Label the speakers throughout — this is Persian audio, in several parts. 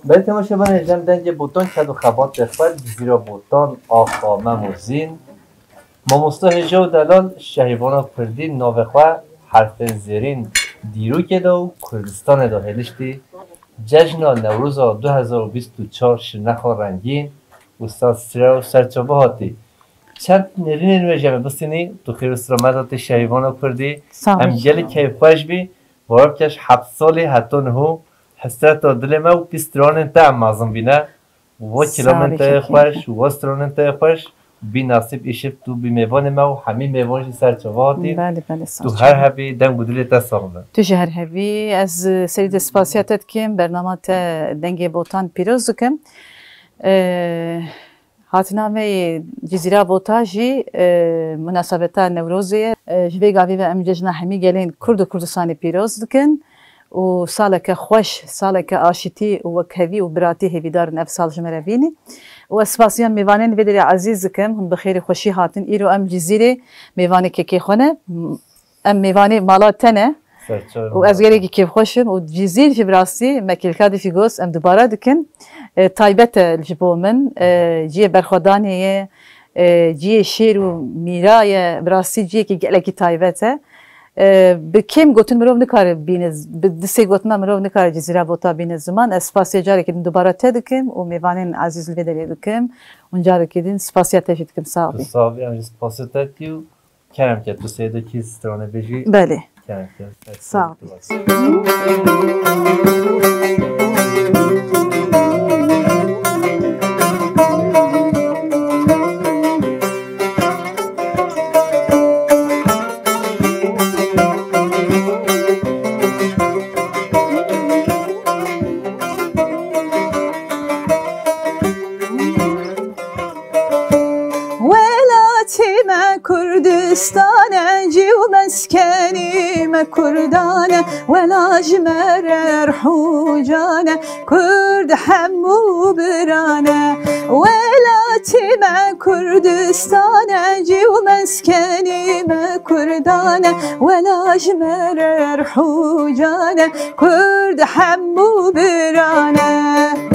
Speaker 1: برای تماشا بانه جمع دنج بوتان کد و خبات اخبار زیرا بوتان آقا مموزین ماموستا هجا و دلال شهیوانا کردی ناوخوا حرف زیرین دیرو که و کردستان دا هلشتی جشن نوروز 2024 شنخا رنگین استاد سرا و سرچوبه هاتی چند نرین نویجه بسینی تو خیر استرامدات شهیوانا کردی هم گلی که خوش بی وارب کش 7 سالی حتی نهو حسرت دل ما و پیستران انتا امازم بینه و کلام انتا خوش و استران انتا خوش بی نصیب ایشب تو بی میوان ما و همین میوانش سرچوبه هاتی تو هر هبی دنگ بودولی تا سامن
Speaker 2: تو هر هبی از سری دسپاسیاتت کم برنامه دنگ بوتان پیروز کم هاتنامه جزیره بوتاجی مناسبتا نوروزیه جوی گاوی و ام جشن همی گلین کرد و کردستانی پیروز دکن و سالك خوش سالك آشتی و کهوی و براتی هیدار نفس سال جمروینی و اسپاسیان میوانین ویدری عزیز کم هم بخیر خوشی هاتن ایرو ام جزیره میوانی که خونه ام میوانی مالات تنه و از گری که خوشم و جزیر فی براستی مکل کادی فی گوس ام دوباره دکن تایبت الجبو من جی برخدانیه جی شیر و میرای براستی جی که گلکی تایبته بکیم گوتن مرو نکاره بینز بدسه گوتن مرو نکاره جزیره بوتا بینز زمان اسپاسیا جاری کردن دوباره تدکم و میوانین عزیز الودری دکم اونجا کردن اسپاسیا تشید کم صاحبی
Speaker 1: صاحبی هم اسپاسیا تیو کرم کرد تو سیده کی استرانه بجی
Speaker 2: بله
Speaker 1: کرم کرد
Speaker 2: صاحبی
Speaker 3: كردستان جي ومسكني ما كردانة ولا جمر حوجانة كرد حمو برانة ولاتي ما كردستان جي ومسكني ما كردانة ولا جمر حوجانة كرد حمو برانة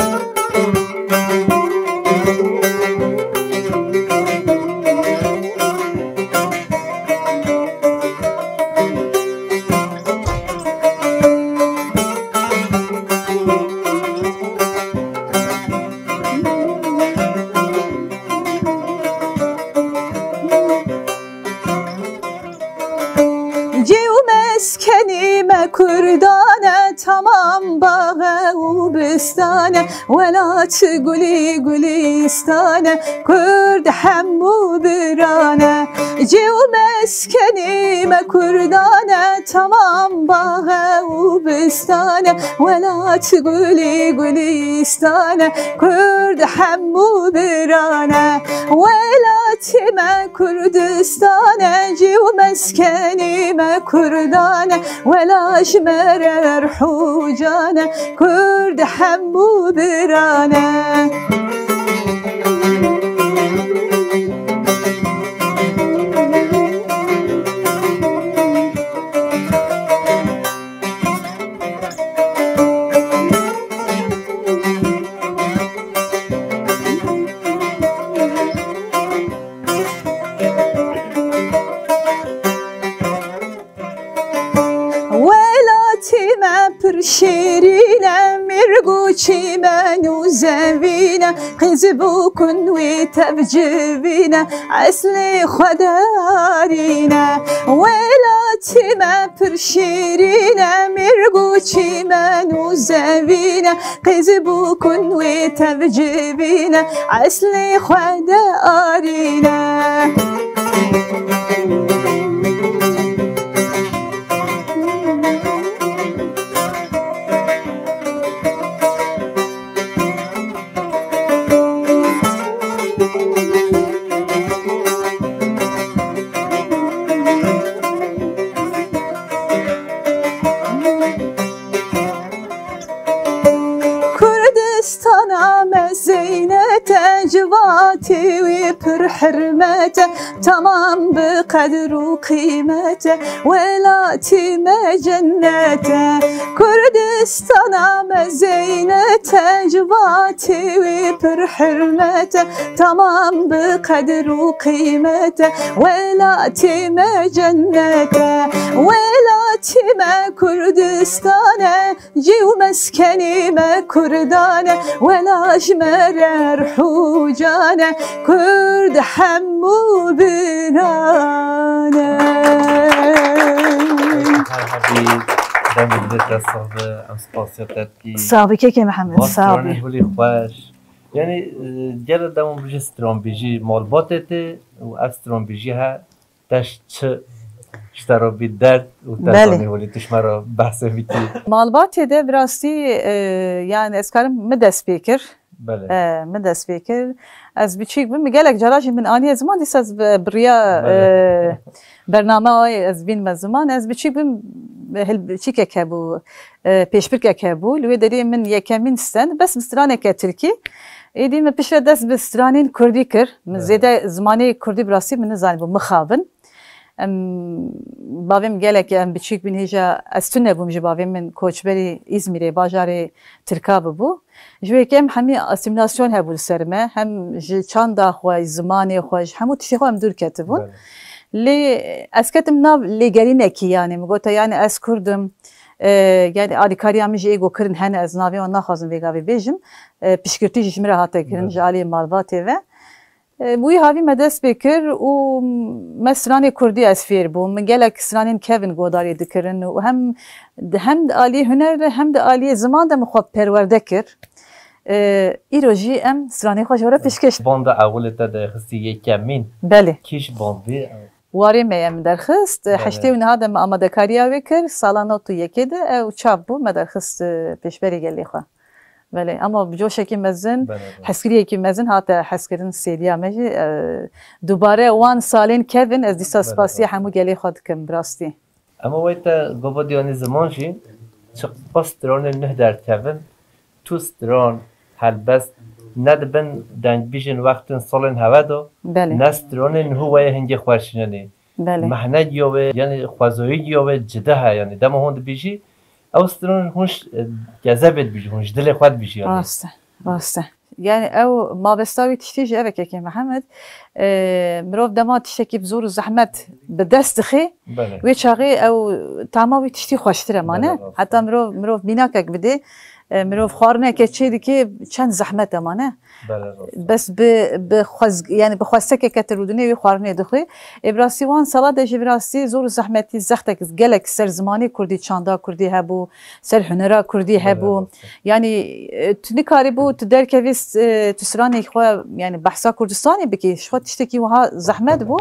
Speaker 3: كردانة تمام باغ وبستانة ولا تقولي قوليستانة كرد حمو برانة جي ومسكني ما كردانة تمام باغ وبستانة ولا تقولي قوليستانة كرد حمو برانة ولا تما كردستانة جي ومسكني ما كردانة ولا شمر حوجانة كرد حمو برانة شيرينا مرقوشي منو زبينا قزبوكن وتبجبينا عسلي خدارينا ولاتي ما برشيرينا مرقوشي منو زبينا قزبوكن وتبجبينا عسلي خدارينا جواتي ويبر حرمته تمام بقدر وقيمته ولاتي ما جنته كردستان ما زينته تجباتي وبر حرمته تمام بقدر وقيمته ولاتي ما جنته ولاتي ما كردستانه جي ومسكني ما كردانه ولا جمر رحوجانه كرد حمو بنانه
Speaker 2: صعبي كيكي محمد صعبي
Speaker 1: ولي خوش يعني جرى دامون بيجي استرامبيجي مالباتته و استرامبيجي ها تشت اشتروا بالدرد وتاني ولي تشمروا بحث فيتي
Speaker 2: مالباتي ده براستي يعني اسكارم مدى سبيكر
Speaker 1: بله
Speaker 2: مدى سبيكر از بچيك بم قالك جراجي من اني زمان ديس از بريا برنامه از بين من زمان از بچيك بم هل چيك كابو پیشبرك كابو لو دري من يكمن سن بس مسترانه كتركي ايدي ما بيش داس بسترانين كردي كر من زياده زماني كردي براسي من زاني بو مخابن بابم قالك ام بچيك بن هيجا استنه بوم جبابم من كوچبري ازميري باجاري تركاب بو جوي كم همي اسيميلاسيون هبول سرمه هم چاندا خو زماني خوش همو تشي خو ام دور كتبون لي اسكتم ناب لي گرينكي يعني مگوتا يعني اس كردم يعني ادي كاريامي جي ايغو كرن هنا از نابي و ناخذن ويغاوي بيجم بشكرتي جمره هاتا كرن جالي مالباتي و بوی هاوی مدرس بکر و مسرانی کردی اسفیر بو من گلک سرانین کوین گوداری دکرن و هم عالی هنر هم عالی زمان دم خوب پرورده کر ایروجی ام سرانی خوش ورا پیشکش
Speaker 1: باند اول تا درخستی یکمین
Speaker 2: بله
Speaker 1: کیش باندی
Speaker 2: واری میم درخست حشتی و نهاد ما آماده کاریا وکر سالانه تو یکیده او چاب بو مدرخست پیشبری گلی خو بله اما بجوشکی مزن حسکریه کی مزن هاته حسکرین سیلیا مجی دوباره وان سالین کوین از دیسا سپاسی همو گلی خود کم براستی
Speaker 1: اما وقتا گفت دیانی زمان شی چه پس دران نه در کوین تو دران هل بس ندبن دنگ بیشن وقت سالن هوا دو
Speaker 2: بله
Speaker 1: نستران هو هنگ خوشننی
Speaker 2: بله
Speaker 1: محنه جیوه یعنی خوازوی جیوه جده ها یعنی دم هند بیشی اوسترون هونش جذابت بیشی هونش دل خود بیشی
Speaker 2: راسته يعني او ما بستوي تشتيجي ابك يا محمد مروف دما تشتكي بزور الزحمت بدست خي ويشاغي او تعماوي تشتي خوشتره مانه حتى مروف بيناكك بدي مروف خارنه كتشي ديكي چند زحمت مانه بس بخوز يعني بخوستك كترودني وخارنه دخي ابراسي وان صلاه جبراسي زور زحمتي زختك قالك سر زماني كردي چاندا كردي هبو سر هنرا كردي هبو يعني تنكاري بو تدركويس تسراني خو يعني بحثا كردستاني بكي شو تشتكي وها زحمت بو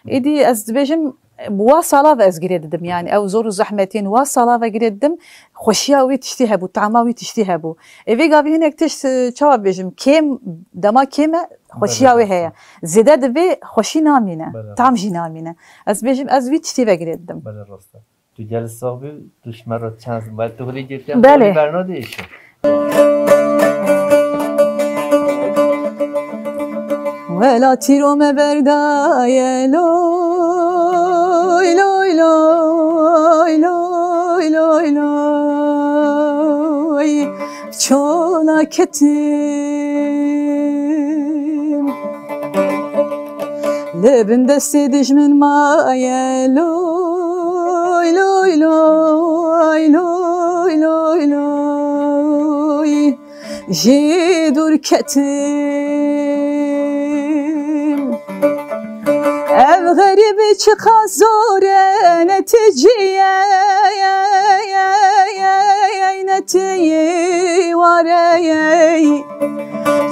Speaker 2: ايدي از بيجم بواصلة وأزجردم يعني أو زور زحمتين واصلة وأزجردم خوشيا ويتشتيها بو طعمة ويتشتيها بو إذا قابي هناك تش شواب بيجم كيم دما كيمة خوشيا وهي زيادة دبي خوشي نامينة طعم جي نامينة أز بيجم أز ويتشتي وأزجردم
Speaker 1: بله راسته تو جلسه صاحبی توش مرا چند باید تو خلی گفتم
Speaker 2: بله
Speaker 1: برنامه ایشون
Speaker 3: ولا تيرو مبرداي لوي لوي لوي لوي لوي لوي چونا كتم لبن دستي دجمن مايا لوي لوي لوي لوي لوي لوي جيدور كتم ev garibi çıka zore neticeye netiyi varey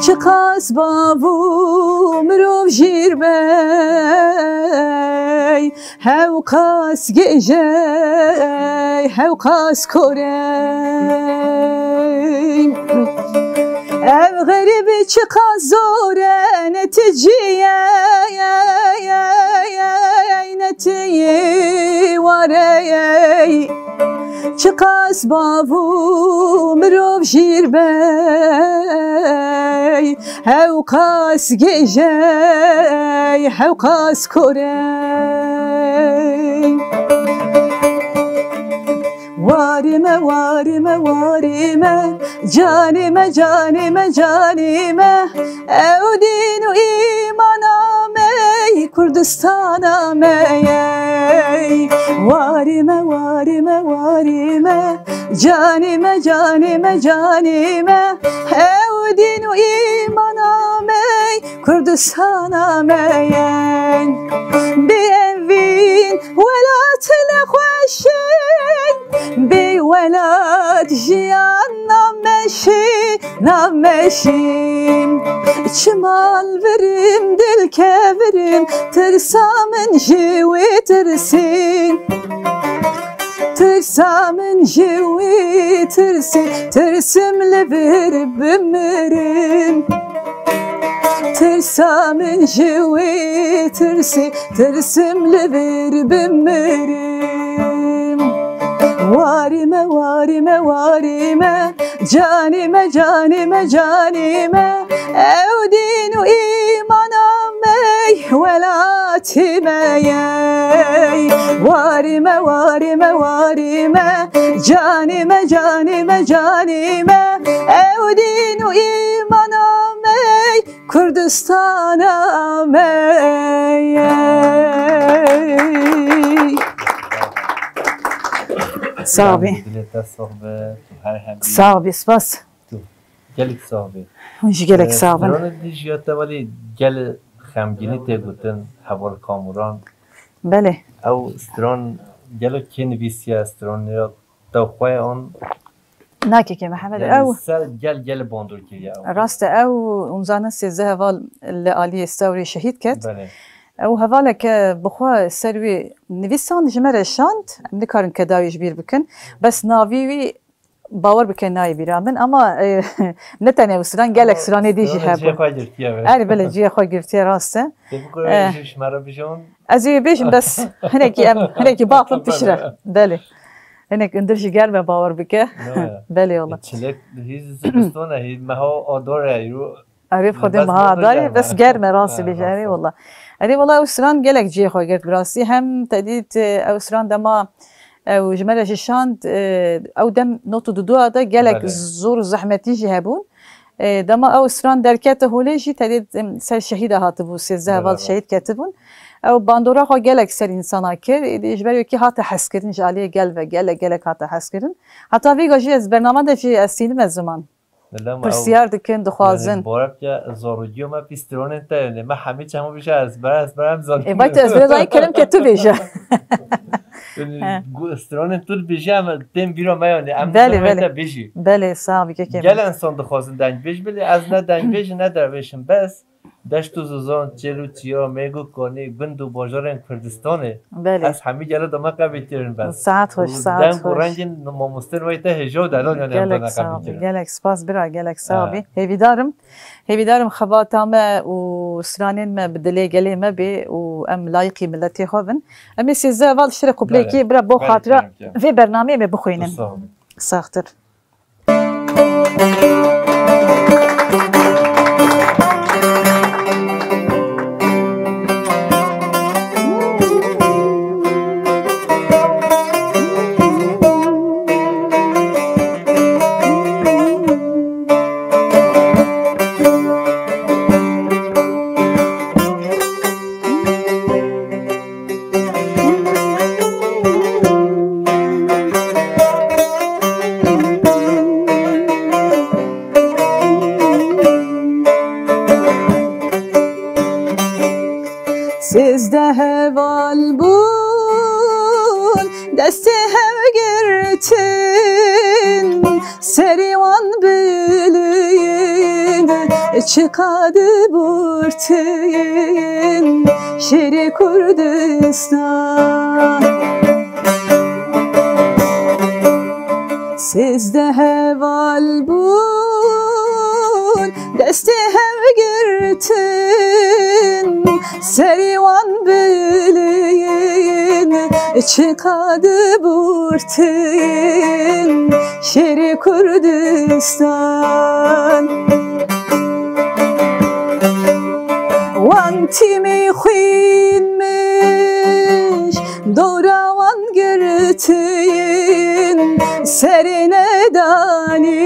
Speaker 3: çıkas babu mrov jirbey hevkas gecey hevkas korey ev garibi çıka zore neticeye netiyi varey çıkas babu mrov jirbey hevkas gecey hevkas korey varime varime vari canime canime canime canime ev din u imanam ey Kurdistanam ey varime varime varime canime canime canime ev din u imanam ey Kurdistanam ey bir evin velatine خوشین بی ولاد جیان نمشیم چمال بریم دل که بریم ترسامن جوی ترسین ترسامن جوی ترسین ترسم لبر بمریم ترسامن جوی ترسین ترسم لبر بمریم varime varime varime canime canime canime ev dinu imanam ey velatime ey varime varime varime canime canime canime ev dinu imanam ey Kurdistanam ey صعبة صعبة سباس
Speaker 1: گلک صعبه
Speaker 3: ونش گلک صعبة
Speaker 1: درون دیجیاتا ولی گل خمگینی تگوتن حوال کاموران
Speaker 3: بله
Speaker 1: او استران گلو که نویسی استران یا توخواه آن
Speaker 3: ناكي كي محمد
Speaker 1: يعني
Speaker 3: او
Speaker 1: سال گل باندور کریه او
Speaker 3: راست او امزانا سيزه هوال اللي آلية ستوري شهيد كت
Speaker 1: بله
Speaker 3: او هوالك بخوا سروي نویسان جمره شاند نكارن كداوي جبير بكن بس ناويوي باور بكن ناي بيرامن اما نتاني وسران گلك سراني ديجي
Speaker 1: جه
Speaker 3: هبو
Speaker 1: خواه گرتیه بله
Speaker 3: اري بله جي خو گرتي راسته
Speaker 1: بکنه جوش مرا بجون
Speaker 3: ازي بيجم بس هناكي باطل تشرح بله هناك اندرجي قلبه باور بك بله والله
Speaker 1: چلک هیز زبستونه هیز مها آداره یرو
Speaker 3: عرف خودم ها داري بس گرمه راسي بيجاري والله اري والله اوسران گلك جي خو گرت براسي هم تديت اوسران دما او جمال جشاند او دم نوتو دو دا گلك زور زحمتي جهبون دما اوسران دركته هوليجي تديت سر شهيده هاتبو سيزه وال شهيد كتبون او باندورا خو گلك سر انسانا كر اجباري كي هات حسكرين جاليه گل و گلك هات حسكرين حتى في جي از برنامه ده في السينما زمان پرسیار دکن دخوازن
Speaker 1: بارم که زاروگی ما پیسترون انترنه من همه چمو بیشه از برم زاروگی
Speaker 3: باید از برای کلم که تو بیشه
Speaker 1: استرون طول بیشه اما تیم بیرو میانه اما
Speaker 3: بله
Speaker 1: بیشی
Speaker 3: بله صعبی که
Speaker 1: گل انسان دخوازن دنگ بیش بلی از نه دنگ بیش نه در بیشم بس دشت و زوزان چلو چیا میگو کنی گند و باجار کردستانه از همه گله دما قبیل ترین بس
Speaker 3: ساعت خوش ساعت خوش
Speaker 1: دنگ و رنگ ماموستر وایته هجو دلال یعنی هم دنا قبیل ترین
Speaker 3: گلک سپاس برای گلک صعبی هیویدارم خباتام و سرانین ما بدلی گلی ما بی و ام لایقی ملتی خوابن امی سیزه وال شرق بلیکی برا بو خاطره في برنامه بخوینم ساختر Sizde heval bul, deste hev girtin, serivan bilin, çıkadı burtin, şeri Kurdistan. Sizde heval bul, deste hev girtin, serivan bilin, çıkadı burtin, şeri Kurdistan. Vantimi xuyinmiş, doravan girtin, serine dani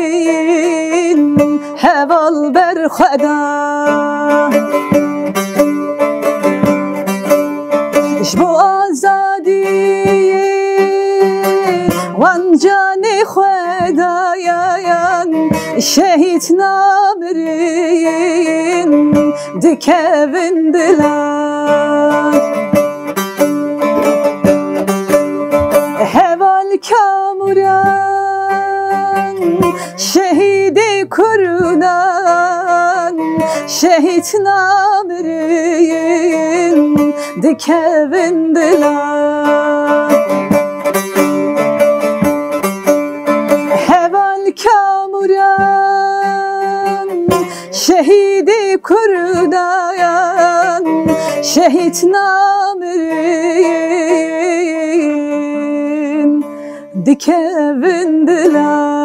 Speaker 3: هوال بر خدا جبو آزادی وان جان خدایان شهید نامرین دکوین دلان هوال کاموران شهید کرونان شهید نامرین دکوین دلان هوال کاموران شهید کرونان شهید نامرین دکوین دلان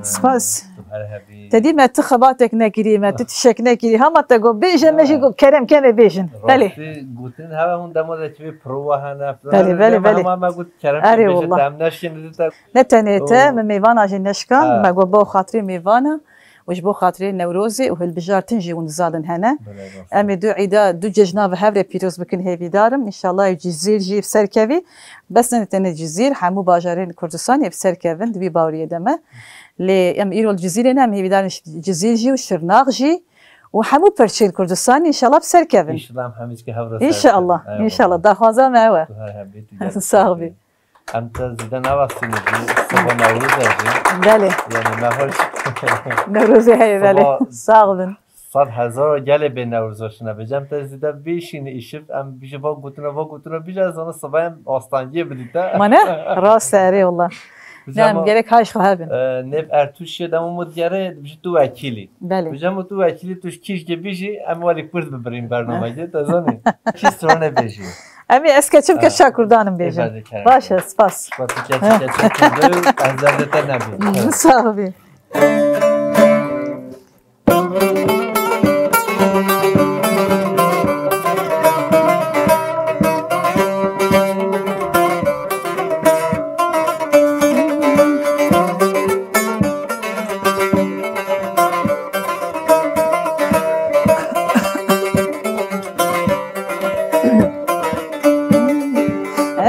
Speaker 3: سپاس تدي ما تخباتك نكري ما تتشك نكري هم تقول بيجن ماشي يقول كرم كم بيجن بله
Speaker 1: قلتين هوا هم دمو تبي بروا هنا
Speaker 3: بله
Speaker 1: ما قلت كرم
Speaker 3: أري والله نتنيته من ميفانا جنشكان ما قول بو خاطري ميفانا وش بو خاطري نوروزي وهالبجار تنجي ونزادن هنا أمي دو عيدا دو ججنا وهفري بيروز بكن هيفي دارم إن شاء الله يجزير جي بسركبي بس نتني جزير حمو باجارين كردستان بسركبن دبي باوريه دمه لي ام ايرو الجزيره نام هي بدان جزير جي وشرناغ جي وحمو برشين كردستان ان شاء الله بسركبن
Speaker 1: ان شاء الله محمد كهبره
Speaker 3: ان شاء الله ان شاء الله داخوازا معوا صاحبي
Speaker 1: انت زيدان اوقتي صباح نوروز
Speaker 3: بله
Speaker 1: يعني ما هوش
Speaker 3: نوروز هي بله صاحبن
Speaker 1: 100,000 گله به نوروزش نبجم تا زیده بیشین ایشف ام بیش با گوتنا بیش از آن صبح آستانگی بدیده
Speaker 3: منه راست اری والله نعم گرک هاش خواهبن
Speaker 1: نف ارتوش دمو مدگره بیش تو وکیلی
Speaker 3: بله
Speaker 1: بجم تو وکیلی توش کیش که بیشی ام والی پرد ببریم برنامه جه تا زنی چی سرانه بیشی
Speaker 3: امی اسکچم که شاکردانم بیشم باشه سپاس
Speaker 1: با تو کچی دو از زردتا نبیم
Speaker 3: صاحبی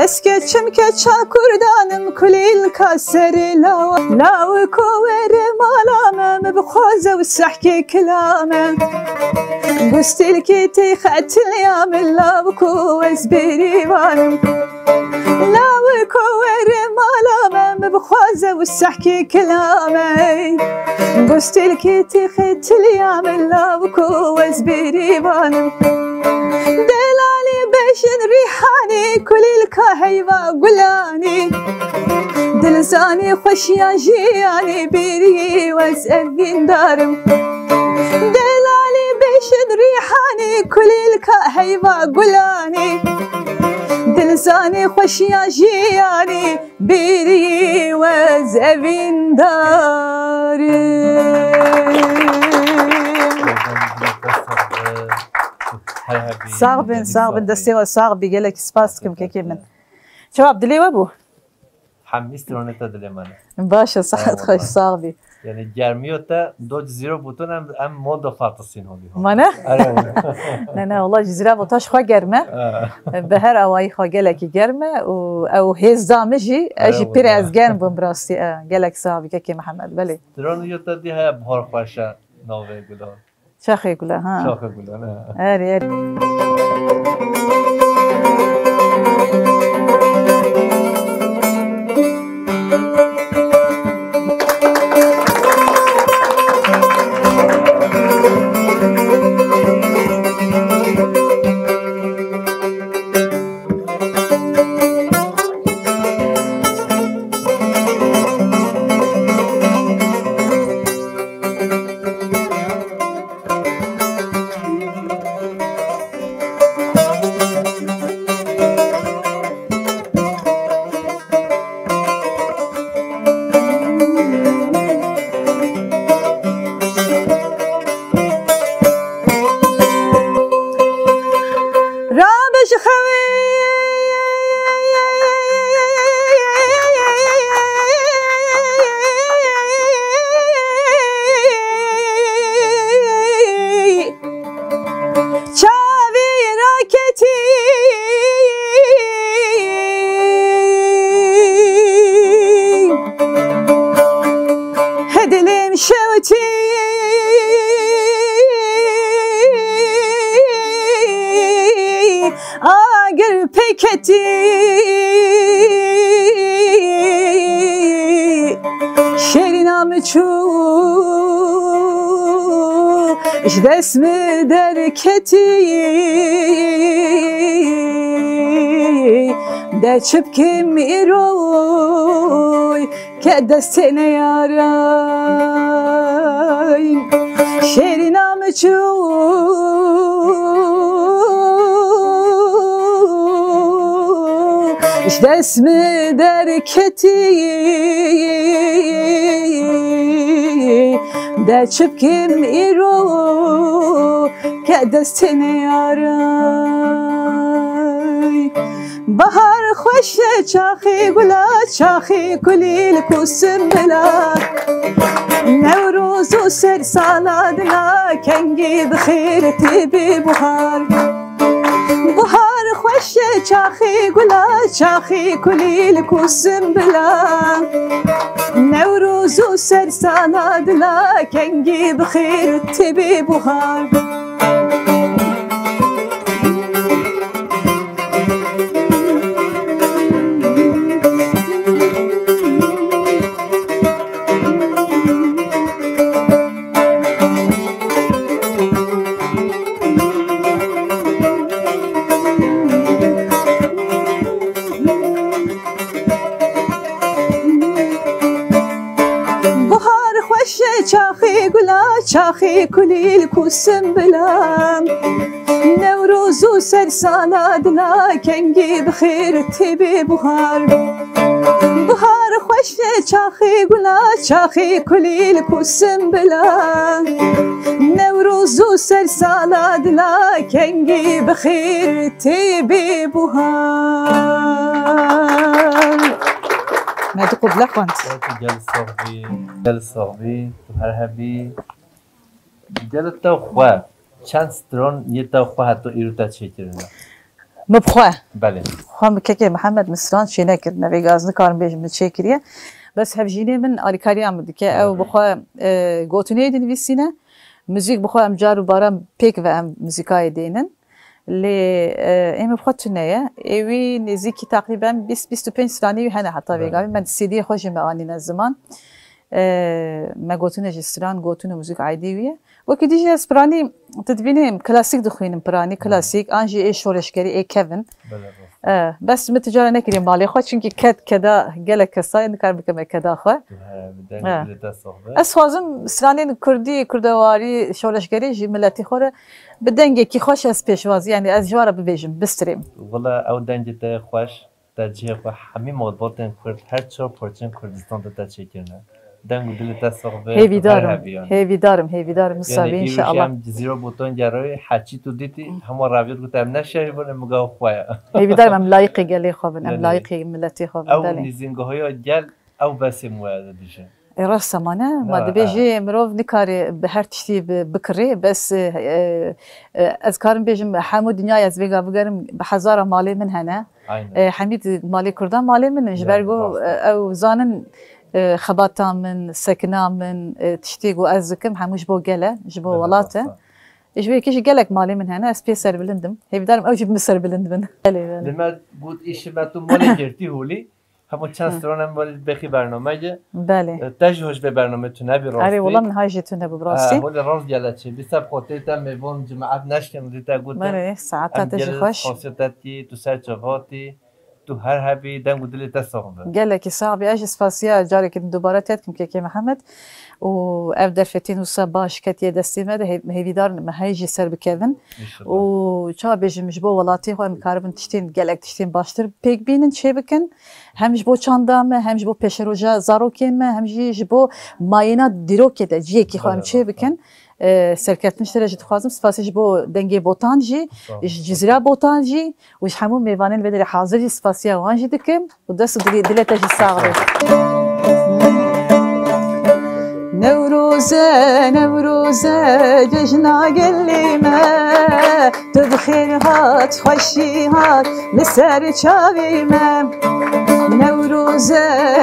Speaker 3: اسکچم که چاکردانم کلیل کاسر لاو کوور مالامم بخوزه و سحکی کلامم گستیل که تی خطل یام لاو کوز بریوانم لاو کوور مالامم بخوزه و سحکی کلامم گستیل که تی خطل یام لاو کوز بریوانم دلالي بشن ريحاني كل الكهيبة قلاني دلزاني خشيا جياني بيري وزقين دارم دلالي بشن ريحاني كل الكهيبة قلاني دلزاني خشيا جياني بيري وزقين دارم صاغبن دستي صاغ بيجلك سباس كم كيمن شو عبد الله وابو
Speaker 1: حمست رونتا دلمانه
Speaker 3: باشا صحت خوش صاغبي
Speaker 1: يعني جرميوتا دو جزيرة بوتون ام مود فاتسين هولي
Speaker 3: مانا لا والله جزيرة بوتاش خو جرمه بهر اواي خو جلك جرمه او هيز دامجي اجي بير از جرم بمراستي جلك صاغبي كي محمد بلي
Speaker 1: درونيوتا دي هي بهار خوشا نوفي گلو
Speaker 3: شاخه گله ها
Speaker 1: شاخه گله نه
Speaker 3: اري درکتی شیرینم چو اش دسم درکتی ده چپکم ایروی که دست نیارای شیرینم چو اش دسم درکتی ده چپکم ایرو که دست نیارای بهار خوش چاخی گلا چاخی کلیل کوسم بلا نوروز و سر سالادنا کنگی بخیر تیبی بهار بهار خوش چاخی گلا چاخی کلیل کوسم بلا نوروز و سر سالادنا کنگی بخیر تیبی بهار چاخی گلا چاخی کلیل کوسم بلا نوروز و سر سالادنا کنگی بخیر تیبی بهار بهار خوش چاخی گلا چاخی کلیل کوسم بلا نوروز و سر سالادنا کنگی بخیر تیبی بهار ما تقول لك انت
Speaker 1: گل صاحبی تو هر هبی گل تو خواه چند سترون یه تو خواه حتی ایرو تا چه کرده
Speaker 3: مبخواه
Speaker 1: بله
Speaker 3: خواه مكاكي محمد مسران شينا كرنا بيغاز نكار بيج متشكرية بس هبجيني من أريكاري عم بدك أو بخواه قوتوني دين فيسينا موزيك بخواه أمجار وبارا بيك وأم موزيكاي دينن اللي ايم بخوت تنايا ايوي نزيكي تقريبا 20-25 سنه وهنا حتى بيغامي من السيدي خوش معاني الزمان ما قوتنا جستران قوتنا موزيك عادية وكي ديجي اسبراني تدبيني كلاسيك دخوين براني كلاسيك انجي اي شورشكري اي كيفن بس متجارة نكري مالي خو چونكي كدا قالك كساي نكار بكم كدا خو اسوازم سراني كردي كردواري شورشكري جي ملتي خوره بدنگه كي خوش اس بيشوازي يعني از جواره ببيجم بستريم
Speaker 1: والله او دنگه تا خوش تجيه خو همي موضوعاتن كرد هر چور پرچن كردستان تا تشكرنا دنگو دل تا صحبه
Speaker 3: هيفي دارم مصابي ان شاء الله
Speaker 1: يعني زيرو بوتون جاروي حكي تو ديتي هم رابير قلت ام نشري بون مگا خويا
Speaker 3: هيفي دارم ام لايقي قال لي خوبن ام لايقي ملتي خوبن
Speaker 1: او نيزينغو هيا جال او بس مواد ديجا
Speaker 3: راس سمانه ما دبيجي مروف نكاري بهر تشتي بكري بس اذكارم بيجم حمود دنيا از بيغا بگرم بحزاره مالي من هنا حميد مالي كردان مالي من جبرگو او زانن خباتا من سكنا من تشتيقو ازكم حموش بو قلا جبو ولاته اجبي كيش قالك مالي من هنا اس بي سر بلندم هي بدارم اوجب مصر بلندم
Speaker 1: لما قلت ايش ما تو مالي جرتي هولي همون چند سترانم ولی بخی برنامه
Speaker 3: بله
Speaker 1: تجهش به برنامه تو نبی راستی
Speaker 3: آره والله من هاي جيتو نبي براسي
Speaker 1: ولی راست گلت چه بیساب خاطر تام میبون جماعت نشکم دیتا گوتم
Speaker 3: بله ساعات تجي خوش
Speaker 1: خاصیتی تو سر چواتی تو هر هبی دنگو دل تساقبه
Speaker 3: قال لك صعب اجي سباسيا جارك دوباره تاتكم كي محمد و افدر فتين وصباش كتي دستيمه هي دار ما هيجي سر بكيفن و چا بيجي مجبو ولاتي خو مكاربن تشتين قالك تشتين باشتر بيك بينن شي بكن هم جبو چاندام هم جبو پشروجا زاروكين هم جبو ماينا ديروكي ده جي كي خو هم شي بكن سرکتنش درجه خوازم سپاسش بو دنگه بوتانجی جزیره بوتانجی وش همون میوانن بدر حاضری سپاسی اوانجی دکم و دست دلتش ساغره نوروزه جشنا قليمه تبخير هات خوشي هات لسر چاويمه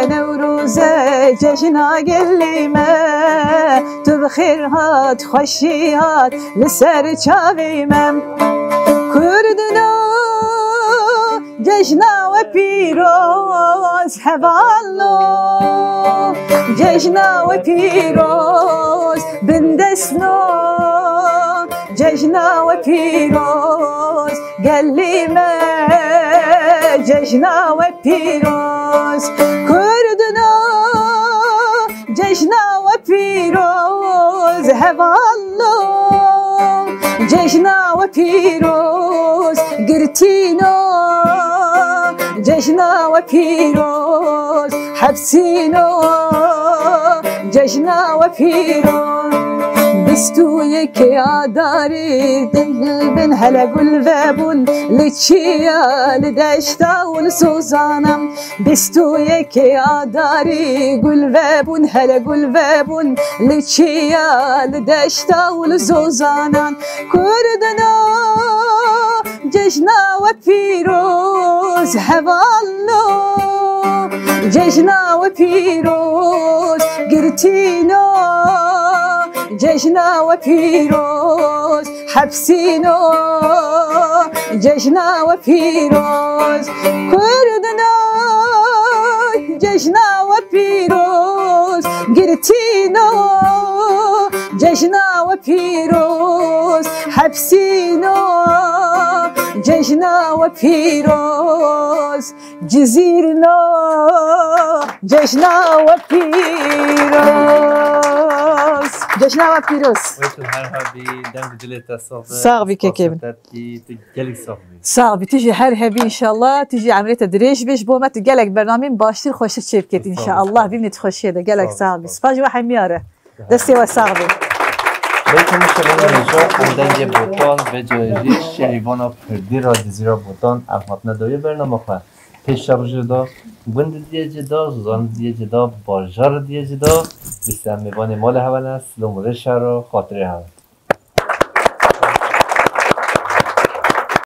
Speaker 3: نوروزه جشنا قليمه تبخير هات خوشي هات لسر چاويمه كردنا جشنا و پیروز حوالو جشنا و پیروز بندسنو جشنا و پیروز گلیمه جشنا و پیروز کردنا جشنا و پیروز حوالو جشنا و پیروز گرتینو جشنا و پیروز حبسینو جشنا و پیروز بستو یک یاداری دل بن هلا گل وبون لچیا لدشتا و لسوزانم بستو یک یاداری گل وبون هلا گل وبون لچیا لدشتا و لسوزانم کردنا جشنا و پیروز حوالو جشنا و پیروز گرتینو جشنا و پیروز حبسینو جشنا و پیروز کردنا جشنا و پیروز گرتینو جشنا و پیروز حبسینو جشنا و پیروز جزیرنا جشنا و پیروز جشنا و پیروز صاغبي كيكيب صاغبي تجي هرهبي ان شاء الله تجي عمليه تدريج بيش بوما تقلق برنامج باشتر خوش شركتي ان شاء الله بيمني تخشي ده قلق صاغبي سفاج واحد مياره دستي وصاغبي
Speaker 1: بهتون شما اینجا اندنگ بوتان و جایجی شهیوان پردی را دیزیرا بوتان افمات ندایی برنامه خواه پیش شب جدا گوند دیه جدا زوزان دیه جدا باجار دیه جدا بسیار میوان مال هون است لومره شهر و خاطره هون